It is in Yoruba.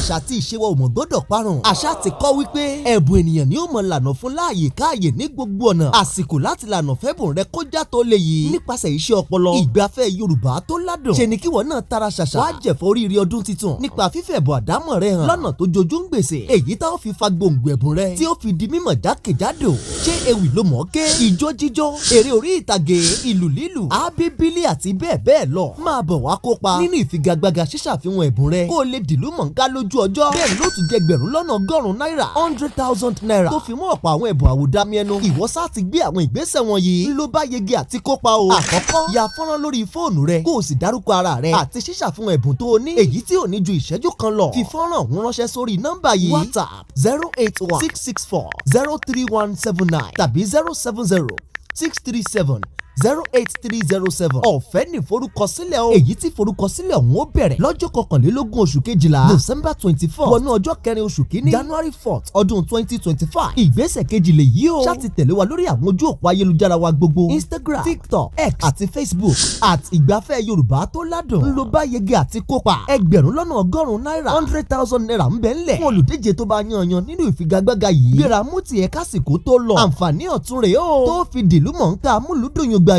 àṣà àti ìṣe wa ò mọ̀ gbọ́dọ̀ parun. Àṣà ti kọ́ wípé ẹ̀bùn ènìyàn ni ó mọ̀ lànà fún láàyè káàyè ní gbogbo ọ̀nà. Àsìkò láti lànà fẹ́bùn rẹ kó já tó lè yìí nípasẹ̀ iṣẹ́ ọpọlọ. Ìgbafẹ́ Yorùbá tó ládùn. Ṣe ni kíwọ náà tara ṣàṣà wá jẹ̀fọ́ oríire ọdún titun nípa fífẹ́ ẹ̀bùn àdámọ̀ rẹ hàn lọ́nà tó jojú ń gbèsè. Èyí tá ó fi fa gbòǹgbò ẹ̀bùn rẹ tí ó fi di mímọ̀ jákèjádò. Ṣé ewì ló mọ̀ ké? Ijó jíjó, eré orí ìtàgé, ìlù lílù, ábíbílì àti bẹ́ẹ̀ bẹ́ẹ̀ lọ. Máa bọ̀ wá kópa nínú ìfigagbága ṣíṣàfihàn ẹ̀bùn rẹ kó o lè dìlú mọ̀ńká lójú ọjọ́. Bẹ́ẹ̀ ló tún jẹ́ ẹgbẹ̀rún lọ́nà ọgọ́rùn-ún náírà 100,000 naira tó fi mọ́ ọ̀pọ̀ àwọn ẹ̀bùn àwòdámi ẹnu. Ìwọ sá ti gbé àwọn ìgbésẹ̀ wọ̀nyí ló bá yege àti kópa o. Àkọ́kọ́, ya fọ́nrán lórí fóònù rẹ kó o sì dárúkọ ara rẹ àti ṣíṣàfihàn ẹ̀bùn tó o ní èyí tí ò ní ju ìṣẹ́jú kan lọ. Fi fọ́nrán ọ̀hún ránṣẹ́ sórí nọ́mbà yìí WhatsApp 081-664-03179 tàbí 070-637-08307. Ọ̀fẹ́ ní forúkọsílẹ̀ o. Èyí tí forúkọsílẹ̀ ọ̀hún ó bẹ̀rẹ̀ lọ́jọ́ 21 oṣù kejìlá December 24 wọnú ọjọ́ 4 oṣù kínní January 4 ọdún 2025. Ìgbésẹ̀ kejì lè yí o. Ṣá ti tẹ̀lé wa lórí àwọn ojú òpó ayélujára wa gbogbo Instagram, TikTok, X àti Facebook @ìgbafẹ́ Yorùbá tó ládùn. ń lo bá yege àti kópa. ẹgbẹ̀rún lọ́nà ọgọ́rùn-ún náírà 100,000 naira ń bẹ ńlẹ̀ fún olùdíje tó bá yanyan nínú ìfigagbága yìí. Gbéra mú tiẹ̀ kásìkò tó lọ. Àǹfààní ọ̀tun rèé o tó fi dìlú mọ̀ńká múlùdùn yóò gbà.